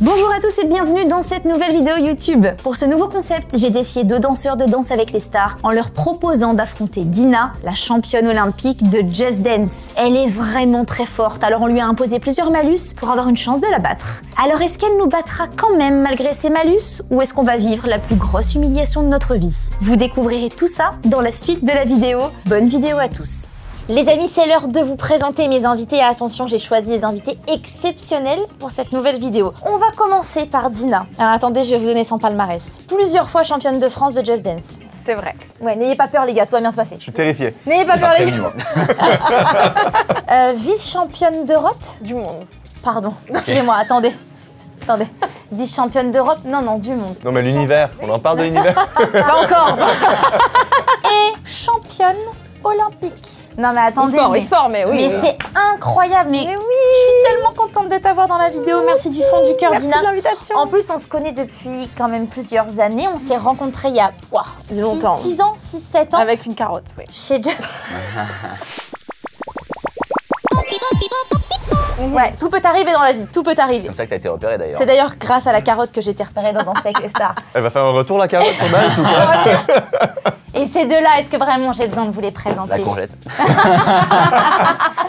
Bonjour à tous et bienvenue dans cette nouvelle vidéo YouTube. Pour ce nouveau concept, j'ai défié 2 danseurs de Danse avec les stars en leur proposant d'affronter Dina, la championne olympique de Just Dance. Elle est vraiment très forte, alors on lui a imposé plusieurs malus pour avoir une chance de la battre. Alors est-ce qu'elle nous battra quand même malgré ses malus ou est-ce qu'on va vivre la plus grosse humiliation de notre vie? Vous découvrirez tout ça dans la suite de la vidéo. Bonne vidéo à tous. Les amis, c'est l'heure de vous présenter mes invités. Attention, j'ai choisi des invités exceptionnels pour cette nouvelle vidéo. On va commencer par Dina. Alors attendez, je vais vous donner son palmarès. Plusieurs fois championne de France de Just Dance. C'est vrai. Ouais, n'ayez pas peur les gars, tout va bien se passer. Je suis terrifié. N'ayez pas peur les gars. Vice-championne d'Europe Du monde. Pardon, excusez-moi, attendez. Attendez. Vice-championne d'Europe? Non, non, du monde. Non mais l'univers, on en parle de l'univers. Pas encore. Et championne olympique. Non mais attendez, E-sport, mais oui. Mais c'est incroyable, mais oui. Je suis tellement contente de t'avoir dans la vidéo, merci du fond du cœur Dina. Merci de l'invitation. En plus on se connaît depuis quand même plusieurs années, on s'est rencontrés il y a longtemps. 6 ans, 6-7 ans. Avec une carotte, oui. Chez Ouais, tout peut arriver dans la vie, tout peut arriver. C'est comme ça que t'as été repéré d'ailleurs. C'est d'ailleurs grâce à la carotte que j'ai été repérée dans Danse avec les stars. Elle va faire un retour la carotte sur Dash ou pas? Et ces deux-là, est-ce que vraiment j'ai besoin de vous les présenter? La courgette.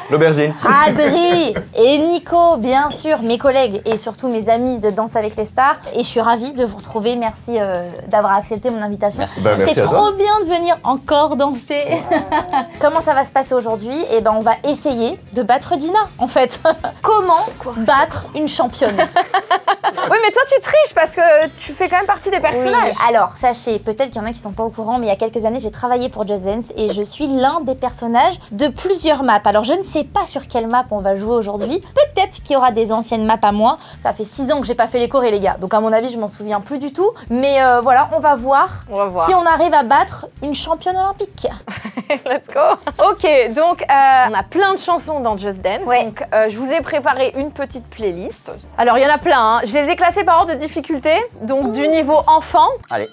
L'aubergine. Adri et Nico, bien sûr, mes collègues et surtout mes amis de Danse avec les stars. Et je suis ravie de vous retrouver. Merci d'avoir accepté mon invitation. Merci. Bah, merci C'est à toi. trop bien de venir encore danser. Comment ça va se passer aujourd'hui? Eh ben, on va essayer de battre Dina, en fait. Comment battre une championne? Oui, mais toi, tu triches parce que tu fais quand même partie des personnages. Oui, alors sachez, peut-être qu'il y en a qui sont pas au courant, mais il y a quelques années, j'ai travaillé pour Just Dance et je suis l'un des personnages de plusieurs maps. Alors je ne sais pas sur quelle map on va jouer aujourd'hui. Peut-être qu'il y aura des anciennes maps à moi. Ça fait 6 ans que j'ai pas fait les chorés, les gars. Donc à mon avis, je m'en souviens plus du tout. Mais voilà, on va voir si on arrive à battre une championne olympique. Let's go. Ok, donc on a plein de chansons dans Just Dance. Ouais. Donc je vous ai préparé une petite playlist. Alors il y en a plein, hein. Je les ai classés par ordre de difficulté. Donc du niveau enfant Allez.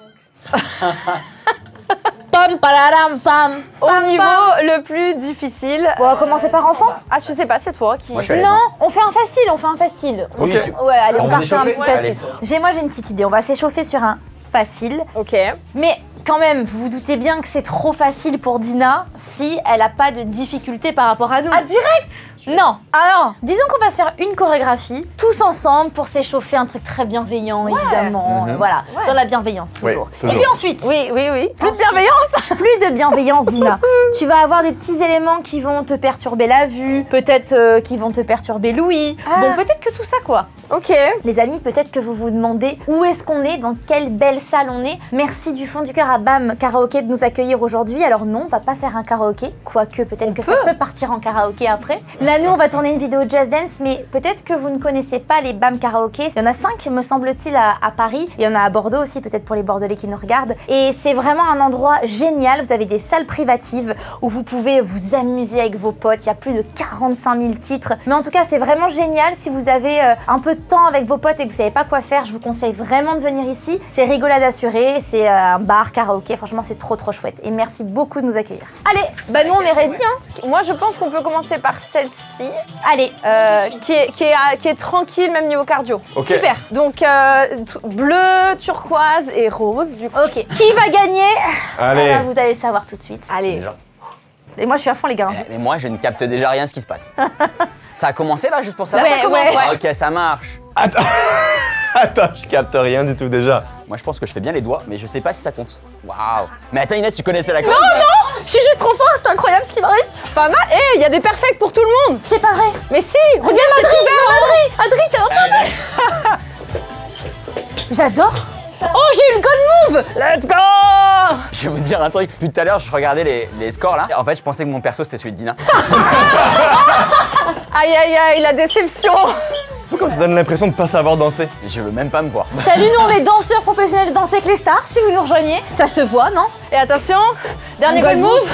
Pam, pararam, pam. au niveau le plus difficile. Bon, on va commencer par enfant. Ah, je sais pas, c'est toi qui. Moi je suis à l'aise. Non, on fait un facile, on fait un facile. Ok. Ouais, allez, on On part va sur un s'échauffer. petit facile. Allez. Moi j'ai une petite idée, on va s'échauffer sur un facile. Ok. Mais quand même, vous vous doutez bien que c'est trop facile pour Dina si elle n'a pas de difficulté par rapport à nous. Ah, direct. Non. Alors. Disons qu'on va se faire une chorégraphie, tous ensemble, pour s'échauffer, un truc très bienveillant, évidemment. Voilà, Ouais. dans la bienveillance, toujours. Oui, toujours. Et puis ensuite, Oui. Plus de Ensuite, bienveillance. plus de bienveillance, Dina. Tu vas avoir des petits éléments qui vont te perturber la vue, peut-être qui vont te perturber l'ouïe. Bon, peut-être que tout ça, quoi. Ok. Les amis, peut-être que vous vous demandez où est-ce qu'on est, dans quelle belle salle on est. Merci du fond du cœur à BAM Karaoké de nous accueillir aujourd'hui. Alors non, on va pas faire un karaoké, quoique peut-être que ça peut partir en karaoké après. Là, nous, on va tourner une vidéo Just Dance, mais peut-être que vous ne connaissez pas les BAM Karaoké. Il y en a 5, me semble-t-il, à Paris. Il y en a à Bordeaux aussi, peut-être pour les Bordelais qui nous regardent. Et c'est vraiment un endroit génial. Vous avez des salles privatives où vous pouvez vous amuser avec vos potes. Il y a plus de 45 000 titres. Mais en tout cas, c'est vraiment génial. Si vous avez un peu de temps avec vos potes et que vous savez pas quoi faire, je vous conseille vraiment de venir ici. C'est rigolade assurée, c'est un bar karaoké. Franchement, c'est trop chouette. Et merci beaucoup de nous accueillir. Allez, bah nous on est ready, hein. Moi, je pense qu'on peut commencer par celle-ci. Allez, qui est tranquille, même niveau cardio. Ok. super. Donc bleu, turquoise et rose du coup. Ok, qui va gagner? Allez. Ah bah, vous allez le savoir tout de suite. Allez. Déjà. Et moi je suis à fond les gars. Mais moi je ne capte déjà rien de ce qui se passe. Ça a commencé là juste pour ça? Là, ça commence, ouais. Ah, ok, ça marche. Attends, je capte rien du tout déjà. Moi je pense que je fais bien les doigts, mais je sais pas si ça compte. Waouh. Mais attends Inès, tu connaissais la corde? Je suis juste trop fort, c'est incroyable ce qui m'arrive. Pas mal. Eh, il y a des perfects pour tout le monde. C'est pas vrai. Mais si, regarde Adri, Adri, t'es un J'adore. Oh, j'ai eu le gold move. Let's go. Je vais vous dire un truc. Depuis tout à l'heure, je regardais les scores là. En fait, je pensais que mon perso c'était celui de Dina. Aïe, la déception. Faut qu'on se donne l'impression de pas savoir danser. Je veux même pas me voir. Salut, nous on est danseurs professionnels de Danse avec les stars. Si vous nous rejoignez, ça se voit, non? Et attention, dernier Un gold gold move.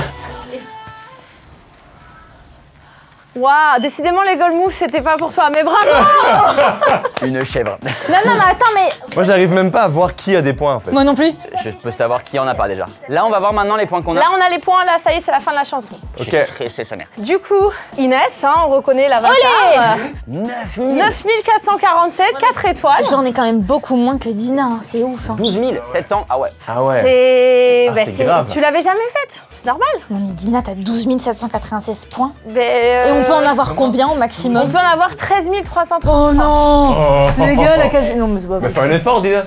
Waouh, décidément les gold moves c'était pas pour toi, mais bravo. Une chèvre. Non, mais attends, mais Moi j'arrive même pas à voir qui a des points en fait. moi non plus. Je peux savoir qui en a pas déjà. Là, on va voir maintenant les points qu'on a. Là, on a les points, là, ça y est, c'est la fin de la chanson. Ok. Je suis stressé, sa mère. Du coup, Inès, hein, on reconnaît la vainqueur. 9000. 9447, 4 étoiles. J'en ai quand même beaucoup moins que Dina, hein, c'est ouf. Hein. 12 700. Ah ouais. Ah ouais. C'est... Ah, bah, c'est grave. Tu l'avais jamais faite, c'est normal. Non mais Dina, t'as 12 796 points. Mais, Et on peut en avoir combien au on maximum? peut en avoir 13 330. Oh non Les gars, la quasi... Non mais c'est pas Mais possible. fais un effort, Dina.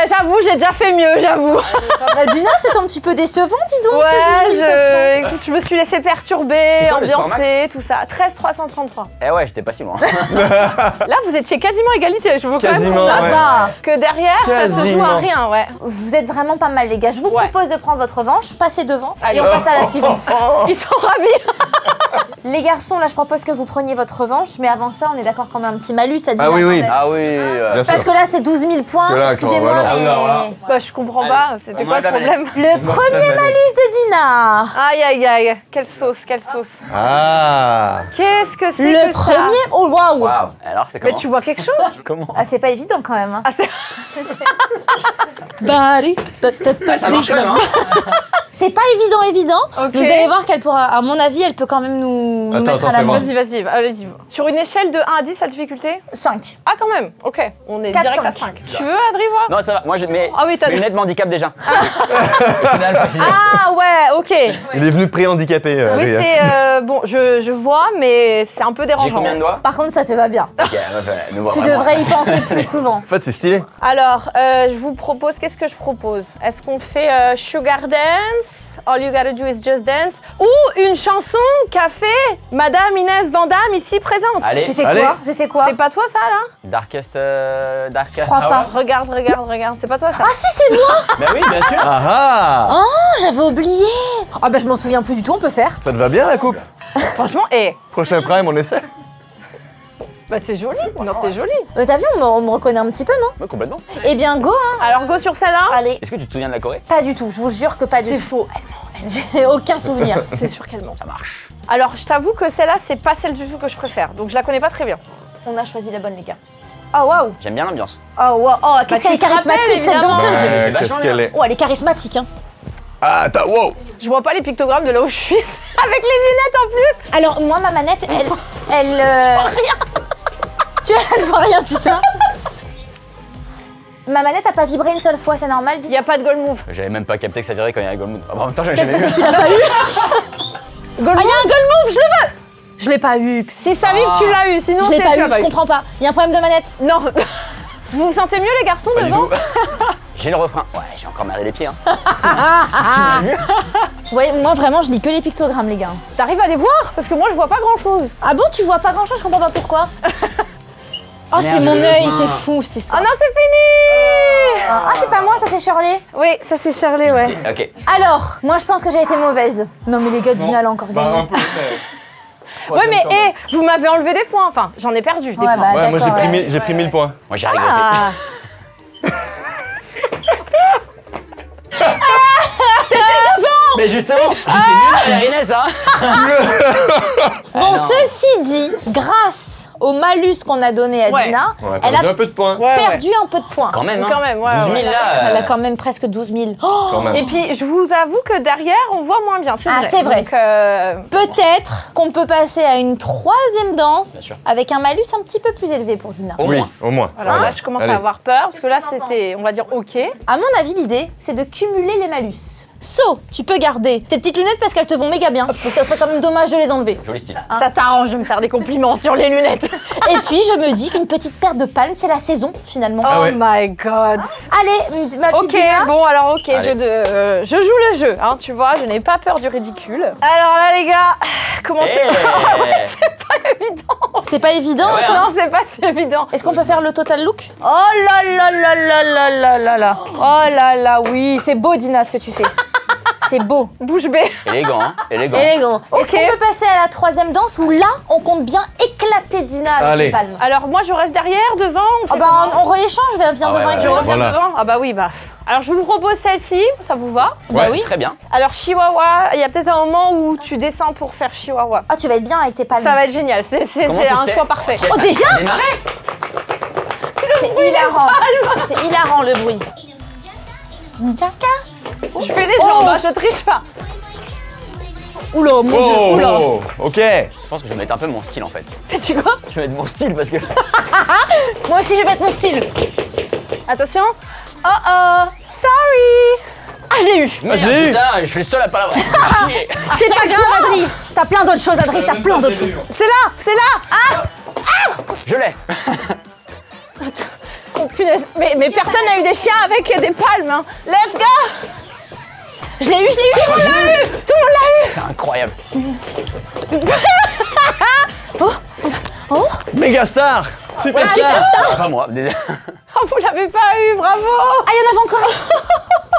J'avoue, j'ai déjà fait mieux, j'avoue. Bah, Dina, c'est un petit peu décevant, dis donc, Ouais, ce 12 700. écoute, je me suis laissée perturber, C'est quoi le score ambiancer, tout ça. 13 333. Eh ouais, j'étais pas si loin. Là, vous étiez quasiment égalité. Je veux quand même Quasiment, qu'on note ouais. Ça, que derrière, ça se joue à rien, ouais. vous êtes vraiment pas mal les gars. Je vous Ouais. propose de prendre votre revanche, passer devant Allez. et on passe à la suivante. Ils sont ravis. Les garçons, là je propose que vous preniez votre revanche, mais avant ça on est d'accord qu'on met un petit malus à Dina. Ah oui, quand oui. même. Ah oui. Bien Parce sûr. que là c'est 12 000 points, Parce que là, excusez-moi quand- mais... voilà. Alors là. Bah, je comprends Allez, pas. C'était on quoi le enlève la problème? Le premier malus de Dina. Aïe, aïe, aïe. Quelle sauce, quelle sauce. Ah. Qu'est-ce que c'est Le que ça? premier... Oh waouh. Waouh. Alors, c'est Mais comment? tu vois quelque chose? Comment? Ah c'est pas évident quand même. Hein. Ah, c'est... Ça marche quand même, hein. C'est pas évident. Ok. Vous allez voir qu'elle pourra, à mon avis, elle peut quand même nous Attends, mettre à attends, la fais-moi. Vas-y, allez-y. Sur une échelle de 1 à 10, la difficulté? 5. Ah, quand même. Ok. On est 4, direct à 5. 5. Tu veux, Adri, voir? Non, ça va. Moi, j'ai mes Ah oui, t'as- lunettes m'handicapent déjà. Au final, précisément. Ah, ouais, ok. Il est venu pré-handicapé. Oui, Ria. c'est... bon, je vois, mais c'est un peu J'ai dérangeant. combien de doigts? Par contre, ça te va bien. Ok, nous Tu voilà. devrais y penser plus souvent. En fait, c'est stylé. Alors, je vous propose, qu'est-ce que je propose? Est-ce qu'on fait Sugar Dance, All You Gotta Do Is Just Dance, ou une chanson qu'a fait Madame Inès Van Damme ici présente? Allez. J'ai fait Allez. quoi J'ai fait quoi C'est pas toi ça là? Darkest crois pas. Hour. Regarde, c'est pas toi ça? Ah si, c'est moi. Bah oui, bien sûr. Ah ah. Oh, j'avais oublié. Ah bah je m'en souviens plus du tout, on peut faire. Ça te va bien la coupe? Franchement, Prochain prime, on essaie. bah c'est joli, non t'es jolie. T'as vu, on me reconnaît un petit peu, non? Ouais, complètement. Eh bien go, hein. Alors go sur celle-là. Allez. Est-ce que tu te souviens de la Corée? Pas du tout, je vous jure que pas du C'est tout. faux, J'ai aucun souvenir. c'est sûr qu'elle ment. Ça marche. Alors je t'avoue que celle-là c'est pas celle du tout que je préfère, donc je la connais pas très bien. On a choisi la bonne, les gars. Oh waouh. J'aime bien l'ambiance. Oh waouh. Oh, qu'est-ce Bah, qu'elle est tu te rappelles, charismatique cette évidemment. danseuse. Ouais, vachement qu'est-ce qu'elle bien. est. Oh, elle est charismatique, hein. Ah, attends, wow. Je vois pas les pictogrammes de là où je suis, avec les lunettes en plus. Alors moi, ma manette, elle Tu elle voit rien, putain. Ma manette a pas vibré une seule fois, c'est normal. Il y a pas de goal move. J'avais même pas capté que ça virait quand il y a Goldmoon. Ah, bah, en même temps, j'avais jamais vu. Tu l'as pas eu. Goal Ah, il y a un goal move, je le veux. Je l'ai pas eu. Si ça vibre, tu l'as eu, sinon Je l'ai c'est pas tu eu, l'as pas je comprends pas. Il y a un problème de manette. Non. Vous vous sentez mieux les garçons Pas du devant? tout. J'ai le refrain. Ouais, j'ai encore merdé les pieds. Hein. Tu m'as vu? Ouais, moi vraiment, je lis que les pictogrammes, les gars. T'arrives à les voir? Parce que moi je vois pas grand chose. Ah bon, tu vois pas grand chose, je comprends pas pourquoi. Oh, Merde, c'est mon je œil, vois. c'est fou cette Ah histoire. non, c'est fini! Ah, c'est pas moi, ça c'est Shirley. Oui, ça c'est Shirley, ouais. Ok. Alors, moi je pense que j'ai été mauvaise. Non, mais les gars, Dina l'a encore gagné. peu, mais... Ouais, mais vous m'avez enlevé des points, enfin, j'en ai perdu des Ouais, points. bah, Ouais, moi j'ai d'accord, pris, ouais. j'ai pris 1000 points. Moi, j'ai régressé. Ah. Mais justement, j'étais nul à la Inès, hein. Bon, non. ceci dit, grâce au malus qu'on a donné à Ouais. Dina, On a elle perdu a un peu de points. Ouais, perdu un peu de points. Quand même, hein. Quand même, ouais, 12 000 ouais. là. Elle a quand même presque 12 000. Oh, Quand même. Et puis, je vous avoue que derrière, on voit moins bien, c'est Ah, vrai. c'est vrai. Donc, peut-être qu'on peut passer à une troisième danse Bien sûr. avec un malus un petit peu plus élevé pour Dina. Au Oui, moins. au moins. alors là, je commence Allez. à avoir peur, parce que là, c'était, on va dire, ok. À mon avis, l'idée, c'est de cumuler les malus. So, tu peux garder tes petites lunettes parce qu'elles te vont méga bien. Donc ça serait quand même dommage de les enlever. Joli style. Ça t'arrange de me faire des compliments sur les lunettes. Et puis, je me dis qu'une petite paire de palmes, c'est la saison, finalement. Oh ouais. my god. Allez, ma petite Ok, Dina. bon alors ok, Allez. je joue le jeu, hein, tu vois, je n'ai pas peur du ridicule. Alors là les gars, comment tu... Eh. évident. C'est pas évident, Ouais, toi. Non, c'est pas si évident. Est-ce qu'on peut faire le total look? Oh là là là là là là là là. Oh là là, oui, c'est beau, Dina, ce que tu fais. C'est beau. Bouche bée. Élégant, hein. Élégant. Élégant. Est-ce Ok. qu'on peut passer à la troisième danse où là, on compte bien éclater Dina avec Allez. les palmes? Alors moi je reste derrière, devant, on fait Oh bah, on rééchange, viens Ah devant ouais, avec ouais, je Joe. reviens Voilà. devant. Ah bah oui, bah. Alors je vous propose celle-ci, ça vous va? Bah Ouais. oui. Très bien. Alors Chihuahua, il y a peut-être un moment où tu descends pour faire Chihuahua. Ah, tu vas être bien avec tes palmes. Ça va être génial, c'est Comment tu un sais choix parfait. Ok, Oh, ça- déjà ça a démarré. C'est hilarant. C'est hilarant le bruit. Munjaka. Je fais les jambes, hein, je triche pas. Oula, mon Dieu, oula. Oh, ok. Je pense que je vais mettre un peu mon style en fait. T'as dit quoi? Je vais mettre mon style parce que. Moi aussi, je vais mettre mon style. Attention. Oh oh, sorry. Ah, je l'ai eu. Merde, je l'ai eu. putain, je suis le seul à pas l'avoir. Chier. C'est pas grave, Adri. T'as plein d'autres choses, Adri. T'as plein d'autres choses. C'est là, c'est là. Ah, Je l'ai. oh, punaise. Mais personne n'a eu des chiens avec des palmes. Hein. Let's go. Je l'ai eu, je l'ai eu. Tout le monde l'a eu. Tout le monde l'a eu. C'est incroyable. Mégastar. Superstar. Pas moi, déjà. Oh, vous l'avez pas eu, bravo. Ah, il y en avait encore.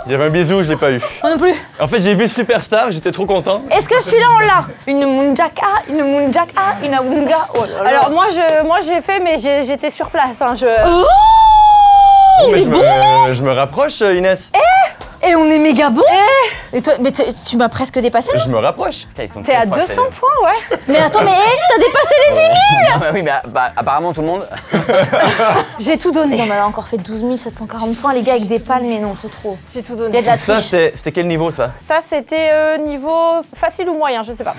Il y avait un bisou, je l'ai pas eu. Moi non plus. En fait, j'ai vu Superstar, j'étais trop content. Est-ce que celui-là, on l'a? Une Munjaka, une Munjaka, une Munga. Oh là là. Alors moi j'ai fait, mais j'étais sur place. Hein, Oh, on Mais est bon. je me rapproche, Inès. Et on est méga bon. Et toi, mais tu m'as presque dépassé là. Je me rapproche. Putain, ils sont T'es très à proches, 200 les- points, ouais. Mais attends, mais t'as dépassé les 10 000. Ah bah oui, bah apparemment tout le monde. J'ai tout Non, donné. mais elle a encore fait 12 740 points, les gars, avec des palmes, mais non, c'est trop. J'ai tout Il y a donné. de la Ça, triche. c'était quel niveau, ça? Ça c'était niveau facile ou moyen, je sais pas.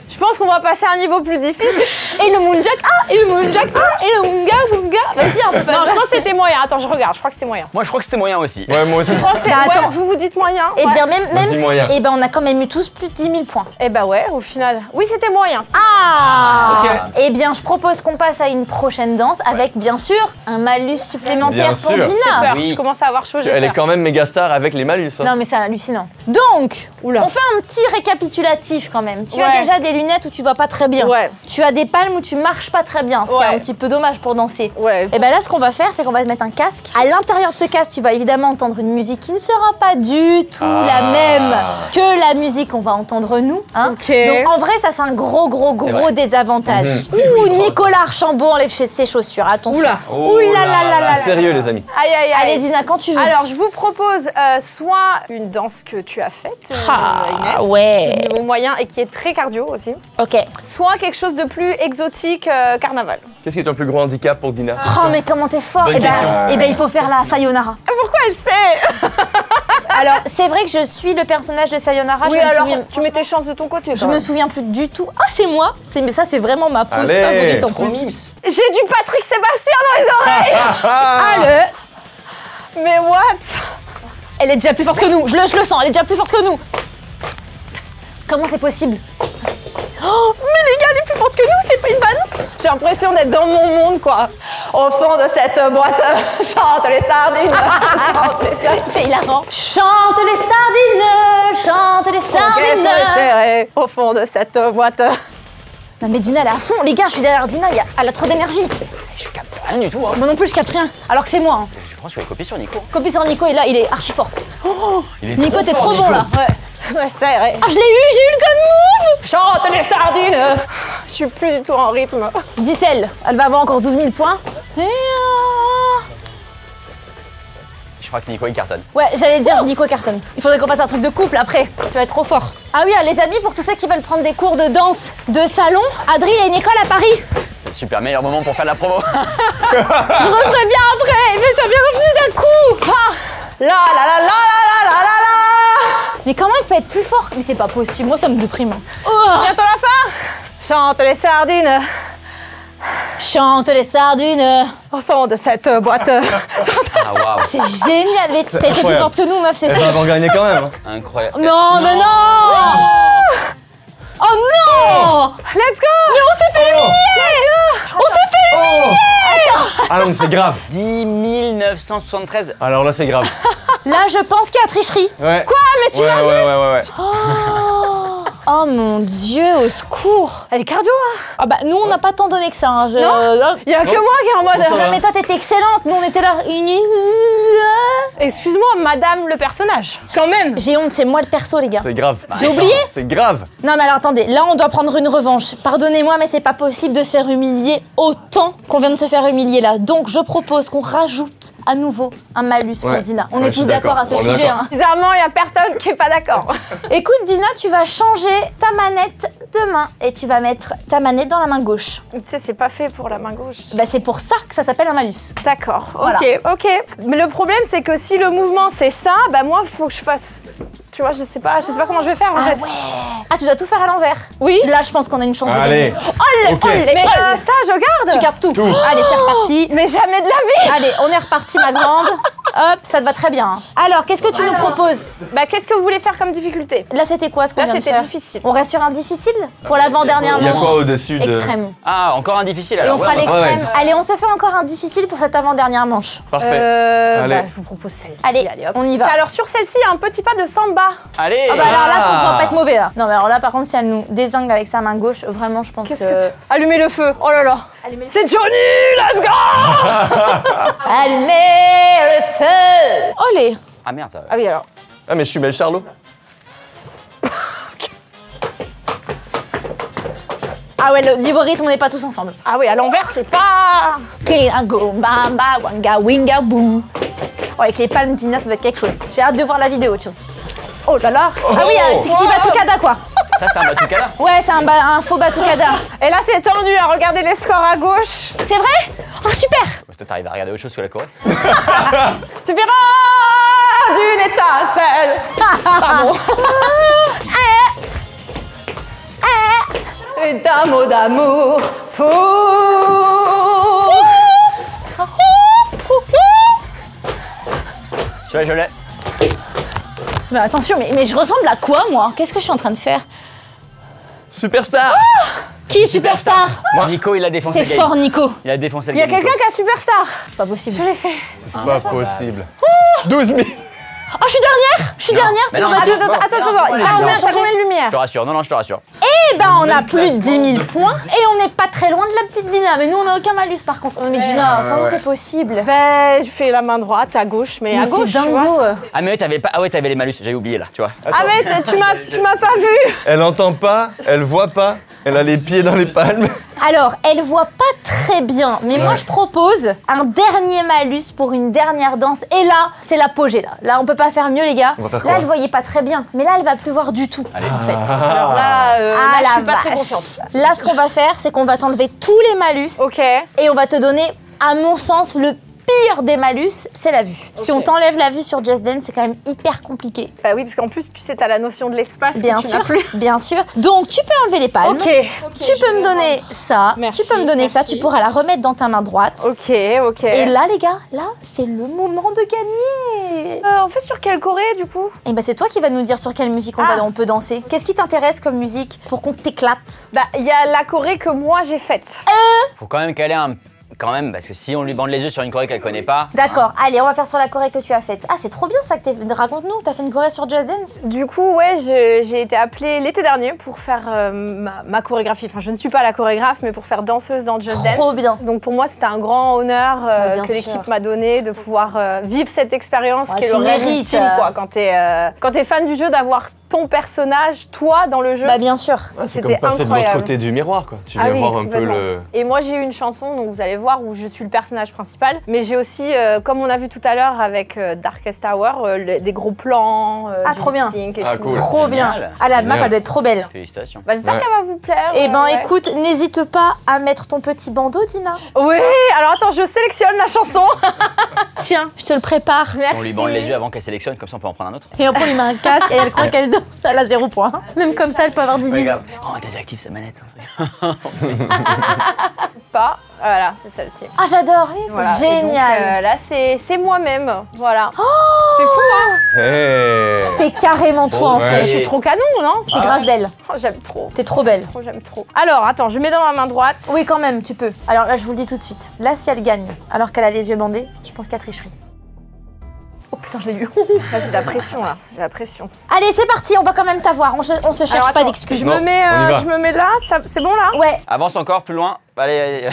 Je pense qu'on va passer à un niveau plus difficile. Et le Munjaka, et le Munjaka, et le Munga. Vas-y, on peut pas. Non, je pense que c'était moyen. Attends, je regarde. Je crois que c'était moyen. Moi je crois que c'était moyen aussi. Ouais, moi aussi. Je crois que c'est. Bah, ouais, attends. vous vous dites moyen. Eh ouais. bien, même. Vas-y, moyen. Eh ben, on a quand même eu tous plus de 10 000 points. Eh bah ouais, au final. Oui, c'était moyen. Ah Ok. Eh bien, je propose qu'on passe à une prochaine danse avec, bien sûr, un malus supplémentaire Bien pour sûr. Dina. Peur, Oui. je commence à avoir chaud. j'ai Elle est peur. quand même mégastar avec les malus. Hein. Non, mais c'est hallucinant. Donc, Oula. on fait un petit récapitulatif quand même. Tu as Ouais. déjà des lunettes où tu vois pas très bien. Ouais. Tu as des palmes où tu marches pas très bien, ce qui est Ouais. un petit peu dommage pour danser. Ouais. Et ben là, ce qu'on va faire, c'est qu'on va te mettre un casque. À l'intérieur de ce casque, tu vas évidemment entendre une musique qui ne sera pas du tout la même que la musique qu'on va entendre nous. Hein. Ok. Donc en vrai, ça c'est un gros vrai. désavantage. Ouh, Nicolas Archambault enlève ses chaussures. Attention. Oula. Oh Ouh là là là là. Sérieux, les amis. Aïe aïe aïe. Allez, Dina, quand tu veux. Alors, je vous propose soit une danse que tu as faite, Inès, ouais. au moyen et qui est très cardio aussi, Ok. soit quelque chose de plus exotique, carnaval. Qu'est-ce qui est ton plus gros handicap pour Dina? Oh, mais comment t'es fort. Bonne question. Eh ben, il faut faire la Sayonara. Pourquoi elle sait? Alors, c'est vrai que je suis le personnage de Sayonara. Oui, je me alors souviens- tu mets tes chances de ton côté. Je me souviens plus du tout. Ah, c'est moi. Mais ça, c'est vraiment ma pose Allez, favorite en Trop plus. mimes. J'ai du Patrick Sébastien dans les oreilles. Ah, Mais what? Elle est déjà plus forte que nous. Je le sens. Elle est déjà plus forte que nous. Comment c'est possible? Oh, mais les gars, elle est plus forte que nous. C'est pas une vanne. J'ai l'impression d'être dans mon monde, quoi. Au fond de cette boîte, chante les sardines. Chante les sardines. C'est hilarant. Chante les sardines. Chante les Qu'est-ce sardines. qu'on est serré au fond de cette boîte. Non, mais Dina, elle est à fond. Les gars, je suis derrière Dina. Elle a trop d'énergie. Je capte rien du tout. Hein. Moi non plus, je capte rien. Alors que c'est moi. Hein. Je pense que je vais copier sur Nico. Copie sur Nico, et là, il est archi fort. Il est Nico, t'es trop fort, bon là. Ouais. Ouais, serré. Ah, je l'ai eu, j'ai eu le code move. Chante les sardines. Je suis plus du tout en rythme. Dit-elle. Elle va avoir encore 12 000 points. Je crois que Nico il cartonne. Ouais, j'allais dire Nico cartonne. Il faudrait qu'on fasse un truc de couple après. Tu vas être trop fort. Ah oui, les amis, pour tous ceux qui veulent prendre des cours de danse de salon, Adrien et une école à Paris. C'est le super meilleur moment pour faire de la promo. Je referai bien après, mais ça m'est revenu d'un coup. Ah, La la la la la la la la. mais comment il peut être plus fort? Mais c'est pas possible, moi ça me déprime. Oh, Bientôt la fin. Chante les sardines chante les sardines. au fond de cette boîte. Ah waouh. C'est génial, mais t'as été plus Incroyable. forte que nous, meuf, c'est Elle sûr. va avoir gagné quand même. Hein. Incroyable. Non, mais non. Oh non. Let's go. Mais on s'est fait humilier. On s'est fait humilier. Ah non, mais c'est grave. 10 973. Alors là, c'est grave. Là, je pense qu'il y a tricherie. Ouais. Quoi, mais tu Ouais, l'as ouais. Oh mon Dieu, au secours. Elle est cardio, hein. Ah bah nous on n'a pas tant donné que ça. Hein. Non. Il y a que Non. moi qui est en mode. Bon, ça va. Non mais toi t'étais excellente, nous on était là. Excuse-moi, madame le personnage. Quand même. J'ai honte, c'est moi le perso les gars. C'est grave. J'ai oublié. C'est grave. Non mais alors attendez, là on doit prendre une revanche. Pardonnez-moi mais c'est pas possible de se faire humilier autant qu'on vient de se faire humilier là. Donc je propose qu'on rajoute à nouveau un malus pour Ouais. Dina. On Ouais, est je tous suis d'accord à ce d'accord. On est sujet. d'accord. Hein. Bizarrement, il y a personne qui est pas d'accord. Écoute Dina, tu vas changer ta manette de main et tu vas mettre ta manette dans la main gauche. Tu sais, c'est pas fait pour la main gauche. Bah c'est pour ça que ça s'appelle un malus. D'accord, Voilà. ok. Mais le problème, c'est que si le mouvement c'est ça, bah moi, faut que je fasse. Tu vois, je sais pas comment je vais faire en fait. Ouais. Ah, tu dois tout faire à l'envers. Oui. Là, je pense qu'on a une chance de Allez. gagner. Oh, Ok. Mais ça, je garde. Tu gardes tout. Tout. Allez, c'est reparti. Mais jamais de la vie. Allez, on est reparti, ma grande. Hop, ça te va très bien. Alors, qu'est-ce que tu nous proposes? Bah, qu'est-ce que vous voulez faire comme difficulté? Là, c'était quoi ce qu'on Là, vient de c'était faire? difficile. On reste sur un difficile pour l'avant-dernière Il y a manche. quoi au-dessus de... Extrême. Ah, encore un difficile Et alors. on fera ouais, l'extrême. ouais. Allez, on se fait encore un difficile pour cette avant-dernière manche. Parfait. Bah, Allez. je vous propose celle-ci. Allez, hop. on y va. Alors, sur celle-ci, il y a un petit pas de samba. Allez. Ah bah alors là, je pense qu'on va pas être mauvais là. Non mais alors là, par contre, si elle nous dézingue avec sa main gauche, vraiment, je pense Qu'est-ce que tu. Allumez le feu. Oh là là. Allumez le C'est Johnny, let's go. Allumez le feu. Olé. Ah merde. ça- Ah oui, alors. Ah, mais je suis Mel Charlot. Ah ouais, le niveau rythme, on n'est pas tous ensemble. Ah oui, à l'envers, c'est pas. Kilango, bamba, wanga, winga, boo. Oh, avec les palmes, Dina, ça doit être quelque chose. J'ai hâte de voir la vidéo, tu vois. Oh là là. Ah oui, c'est qui Batucada quoi. Ça, c'est un batucada. Ouais, c'est un faux Batucada. Et là, c'est tendu. Hein. Regardez les scores à gauche. C'est vrai? Oh super. Toi, t'arrives à regarder autre chose que la Corée. Suffira d'une étincelle. Pardon. Et d'un mot d'amour pour. Je l'ai. Mais attention, mais je ressemble à quoi moi? Qu'est-ce que je suis en train de faire? Superstar. Qui superstar? Nico, il a défoncé T'es le game. fort Nico. Il a défoncé le Il y a game. quelqu'un qui a superstar. C'est pas possible. Je l'ai fait. C'est pas possible. 12 000. Oh, je suis dernière. Je suis dernière, Mais tu non, me mais rassures. Attends. les T'as combien gens. de lumière? Je te rassure, non, je te rassure. Eh ben, on a plus de 10 000 points et on n'est pas très loin de la petite Dina. Mais nous, on n'a aucun malus par contre. Mais Dina, comment c'est possible? Ben, je fais la main droite, à gauche, mais à gauche, c'est tu vois. dingo. Ah, mais t'avais pas. Ah ouais, t'avais les malus, j'avais oublié là, tu vois. Ah mais tu m'as pas vu. Elle entend pas, elle voit pas, elle a les pieds dans les palmes. Alors, elle voit pas très bien, mais moi je propose un dernier malus pour une dernière danse. Et là, c'est l'apogée là. Là, on peut pas faire mieux les gars. On va faire Là, quoi elle voyait pas très bien, mais là, elle va plus voir du tout. Allez. En fait. Alors là, Ah, je la suis pas très vache. confiante. Là, ce qu'on va faire, c'est qu'on va t'enlever tous les malus Ok. et on va te donner, à mon sens, le pire des malus, c'est la vue. Si on t'enlève la vue sur Just Dance, c'est quand même hyper compliqué. Bah oui, parce qu'en plus, tu sais, t'as la notion de l'espace Bien que tu n'as sûr, plus. bien sûr. Donc, tu peux enlever les palmes. Ok. Tu peux me donner ça. Merci, tu peux me donner ça. merci. Tu pourras la remettre dans ta main droite. Ok. Et là, les gars, là, c'est le moment de gagner. On fait sur quelle Corée, du coup? Et ben, c'est toi qui vas nous dire sur quelle musique on peut danser. Qu'est-ce qui t'intéresse comme musique pour qu'on t'éclate? Bah, il y a la Corée que moi, j'ai faite. Faut quand même caler un. Quand même, parce que si on lui bande les yeux sur une Corée qu'elle connaît pas. D'accord, allez, on va faire sur la choré que tu as faite. Ah, c'est trop bien ça que t'es... Raconte-nous, t'as fait une choré sur Just Dance? Du coup, ouais, j'ai été appelée l'été dernier pour faire ma chorégraphie. Enfin, je ne suis pas la chorégraphe, mais pour faire danseuse dans Just Dance. Trop bien. Donc pour moi, c'était un grand honneur bien que sûr. l'équipe m'a donné de pouvoir vivre cette expérience Ouais, qui est tu le rêve mérites, ultime, quoi. Quand t'es fan du jeu, d'avoir ton personnage, toi, dans le jeu. Bah, bien sûr. C'est C'était comme passer de l'autre incroyable. côté du miroir, quoi. Tu Ah viens oui, voir un peu complètement. le... Et moi, j'ai eu une chanson, donc vous allez voir, où je suis le personnage principal. Mais j'ai aussi, comme on a vu tout à l'heure avec Darkest Hour, des gros plans, Ah, du trop bien. lip-sync et Ah, tout. cool. Trop bien. Génial. Ah, la map, Génial. elle doit être trop belle. Félicitations. Bah, j'espère Ouais. qu'elle va vous plaire. Eh ben, ouais. écoute, n'hésite pas à mettre ton petit bandeau, Dina. Oui, alors attends, je sélectionne la chanson. Tiens, je te le prépare. Merci. On lui bande les yeux avant qu'elle sélectionne, comme ça on peut en prendre un autre. Et après, on lui met un casque et elle croit qu'elle danse. Elle a 0 point. Même comme ça, elle peut avoir 10 000. Regarde. Oh, elle désactive sa manette. ça. Pas. Voilà, c'est celle-ci. Ah, j'adore. Voilà. Génial. Et donc, là, c'est moi-même. Voilà. C'est fou, hein? Hey. C'est carrément toi, en Ouais. fait. Je suis trop canon, non? T'es grave belle. Oh, j'aime trop. T'es trop belle. Trop, j'aime trop. Alors, attends, je mets dans ma main droite. Oui, quand même, tu peux. Alors là, je vous le dis tout de suite. Là, si elle gagne, alors qu'elle a les yeux bandés, je pense qu'il y a tricherie. Oh putain, je l'ai eu. Là, j'ai la pression, là. J'ai la pression. Allez, c'est parti, on va quand même t'avoir. On se cherche Alors, pas attends, d'excuses. Je Non, me mets, on y va. je me mets là, c'est bon là? Ouais, Avance encore plus loin. Allez,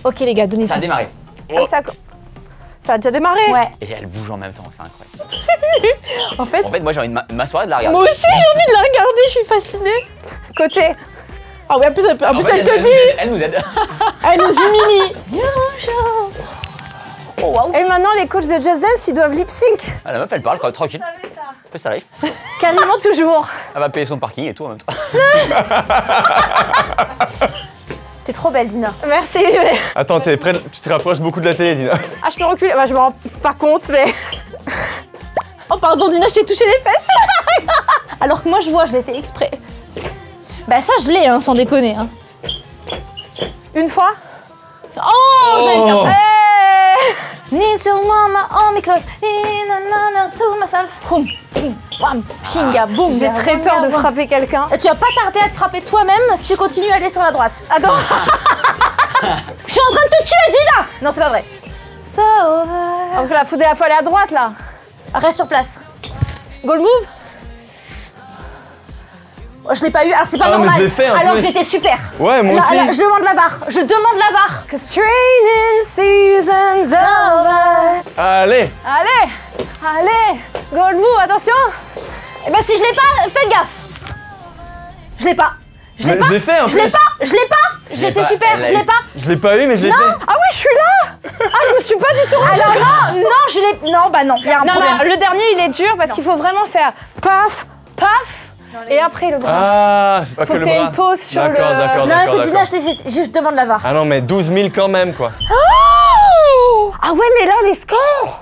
ok les gars, donnez ça a tout. démarré. Ah, ça a déjà démarré. Ouais. Et elle bouge en même temps, c'est incroyable. En fait, En fait, moi j'ai envie de m'asseoir et de la regarder. moi aussi j'ai envie de la regarder, je suis fascinée. Côté. Ah oui, en plus En fait, elle te dit, Elle nous aide. elle nous humilie. waouh. Et maintenant, les coachs de Just Dance, ils doivent lip sync. Ah, la meuf, elle parle, quoi, tranquille. Fais ça arrive. Quasiment toujours. Elle va payer son parking et tout en même temps. T'es trop belle, Dina. Merci. Attends, t'es prête? Tu te rapproches beaucoup de la télé, Dina. Ah, je peux reculer. Bah, je me rends pas compte, mais. Oh, pardon, Dina, je t'ai touché les fesses. Alors que moi, je vois, je l'ai fait exprès. Bah, ça, je l'ai, hein, sans déconner. Hein. Une fois. Oh, Need to want my army close. To myself. Boum, boum, wham, shinga, boum. J'ai très peur de frapper quelqu'un. Tu vas pas tarder à te frapper toi-même si tu continues à aller sur la droite. Attends. Je suis en train de te tuer, Dina. Non, c'est pas vrai. So over. Donc là, faut aller à droite, là. Reste sur place. Goal move. Oh, je l'ai pas eu, alors c'est pas Ah, mais normal. je l'ai fait, alors plus. j'étais super. Ouais, moi Là, aussi. là, je demande la barre. Je demande la barre. Cause training season's over. Allez. Allez. Allez. Goal move, attention. Et ben si je l'ai pas, faites gaffe. Je l'ai pas. Je l'ai Mais pas. je l'ai fait en Je l'ai plus. pas. Je l'ai pas. J'étais pas, super. elle l'a Je l'ai eu. pas. Je l'ai pas eu, mais je l'ai fait. Ah oui, je suis là. Ah, je me suis pas du tout rendue. Alors non, je l'ai. Non, bah non. Il y a un Non, problème. non, le dernier, il est dur parce qu'il faut vraiment faire paf, paf, et après le bras. Ah, c'est pas Faut que que le t'aies bras. une pause sur le- D'accord, d'accord, Non, d'accord, écoute, Dina, d'accord. je demande la barre. Ah non, mais 12 000 quand même, quoi. Ah ouais, mais là, les scores.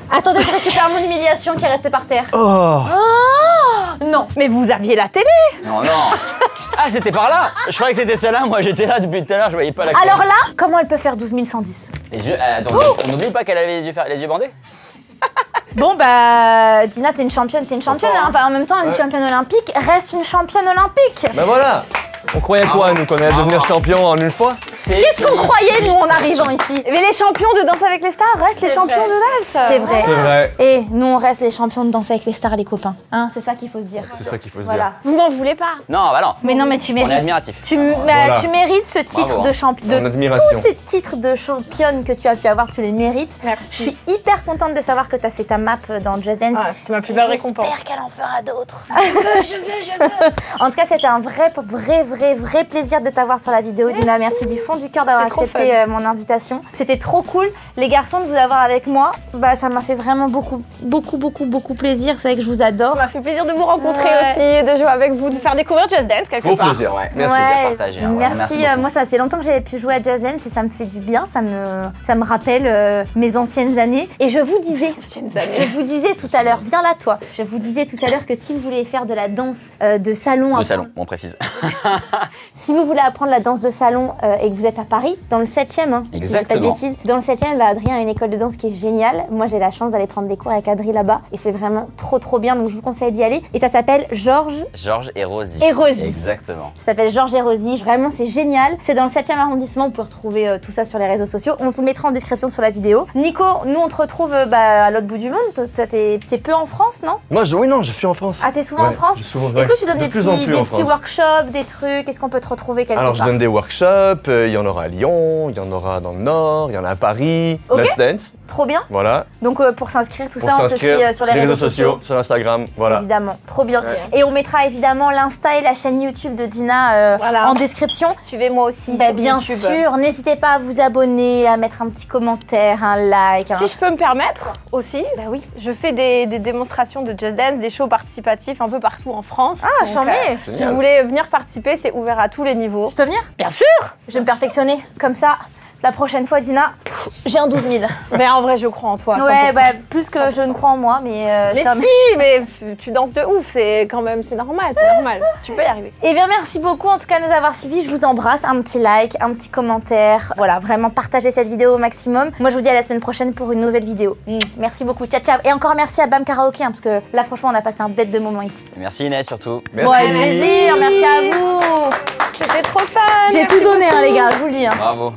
Attendez, je récupère mon humiliation qui est restée par terre. Oh. Non. Mais vous aviez la télé. Non, non. Ah, c'était par là. Je croyais que c'était celle-là. Moi, j'étais là depuis tout à l'heure. Je voyais pas la. Alors là, comment elle peut faire 12 110? Les yeux. Attends, on n'oublie pas qu'elle avait les yeux bandés. Bon bah, Dina, t'es une championne, hein. Enfin, en même temps, une championne olympique reste une championne olympique. Ben voilà. On croyait quoi, nous, qu'on allait devenir champion en une fois? Qu'est-ce qu'on croyait, nous, en arrivant ici? Mais les champions de Danse avec les stars restent les champions de danse. C'est vrai. C'est vrai. Et nous, on reste les champions de Danser avec les stars, les copains. Hein, c'est ça qu'il faut se dire. C'est ça qu'il faut se Voilà. Vous m'en voulez pas. Non, bah non. Mais non, mais tu On mérites. est admiratif. Tu mérites ce titre Bravo, de hein. championne. En admiration. Tous ces titres de championne que tu as pu avoir, tu les mérites. Merci. Je suis hyper contente de savoir que tu as fait ta map dans Just Dance. Ah, c'était ma plus belle récompense. J'espère qu'elle en fera d'autres. Je veux. En tout cas, c'était un vrai plaisir de t'avoir sur la vidéo, Dina. Merci du fond du cœur d'avoir C'était trop accepté mon invitation. C'était trop cool. Les garçons, de vous avoir avec moi, bah, ça m'a fait vraiment beaucoup plaisir. Vous savez que je vous adore. Ça m'a fait plaisir de vous rencontrer Ouais. aussi, de jouer avec vous, de faire découvrir Just Dance quelque Au part. plaisir. Ouais. Merci. Ouais, partagé, hein. merci. Merci beaucoup. Moi, ça fait longtemps que j'avais pu jouer à Just Dance et ça me fait du bien. Ça me rappelle mes anciennes années. Et je vous disais, tout à l'heure, viens là toi. Je vous disais tout à l'heure que si vous voulez faire de la danse de salon, Le salon, on précise. si vous voulez apprendre la danse de salon et que vous êtes à Paris, dans le 7e, hein, si je dis pas de Exactement. bêtises, dans le 7e, bah, Adrien a une école de danse qui est géniale. Moi, j'ai la chance d'aller prendre des cours avec Adri là-bas et c'est vraiment trop bien. Donc, je vous conseille d'y aller. Et ça s'appelle Georges Georges et Rosie. Et Rosie. Exactement. Ça s'appelle Georges et Rosie, vraiment c'est génial. C'est dans le 7e arrondissement, on peut retrouver tout ça sur les réseaux sociaux. On vous le mettra en description sur la vidéo. Nico, nous on te retrouve à l'autre bout du monde. Toi t'es peu en France, non? Moi, oui, non, je suis en France. Ah, t'es souvent en Ouais, France? je suis souvent, Est-ce ouais. que tu donnes De des plus en petits, plus en petits France. workshops, des trucs? Est-ce qu'on peut te retrouver quelque Alors, je part? donne des workshops, il y en aura à Lyon, il y en aura dans le Nord, il y en a à Paris. Ok. Let's Dance, Trop bien. voilà. Donc pour s'inscrire, tout Pour ça, on te suit s'inscrire, sur les réseaux sociaux. sur Instagram, voilà. Évidemment, trop bien. Ouais. Et on mettra évidemment l'Insta et la chaîne YouTube de Dina Voilà. en description. Suivez-moi aussi Bah, sur bien YouTube. sûr, n'hésitez pas à vous abonner, à mettre un petit commentaire, un like. Si je peux me permettre aussi, Bah oui. je fais des démonstrations de Just Dance, des shows participatifs un peu partout en France. Ah, Donc, chambé. si vous voulez venir participer, c'est ouvert à tous les niveaux. Je peux venir? Bien sûr. Je vais me perfectionner. Comme ça, la prochaine fois, Dina, j'ai un 12 000. Mais en vrai, je crois en toi. 100%. Ouais, bah, plus que je ne crois en moi, mais je Mais termine. si, mais tu danses de ouf, c'est quand même, c'est normal. Tu peux y arriver. Eh bien, merci beaucoup en tout cas de nous avoir suivis. Je vous embrasse. Un petit like, un petit commentaire. Voilà, vraiment partagez cette vidéo au maximum. Moi, je vous dis à la semaine prochaine pour une nouvelle vidéo. Merci beaucoup. Ciao, ciao. Et encore merci à Bam Karaoké, hein, parce que là, franchement, on a passé un bête de moment ici. Merci Inès surtout. Merci. Bon, avec plaisir. Merci à vous. J'étais trop fan. J'ai tout donné, hein, les gars, je vous le dis. Hein. Bravo.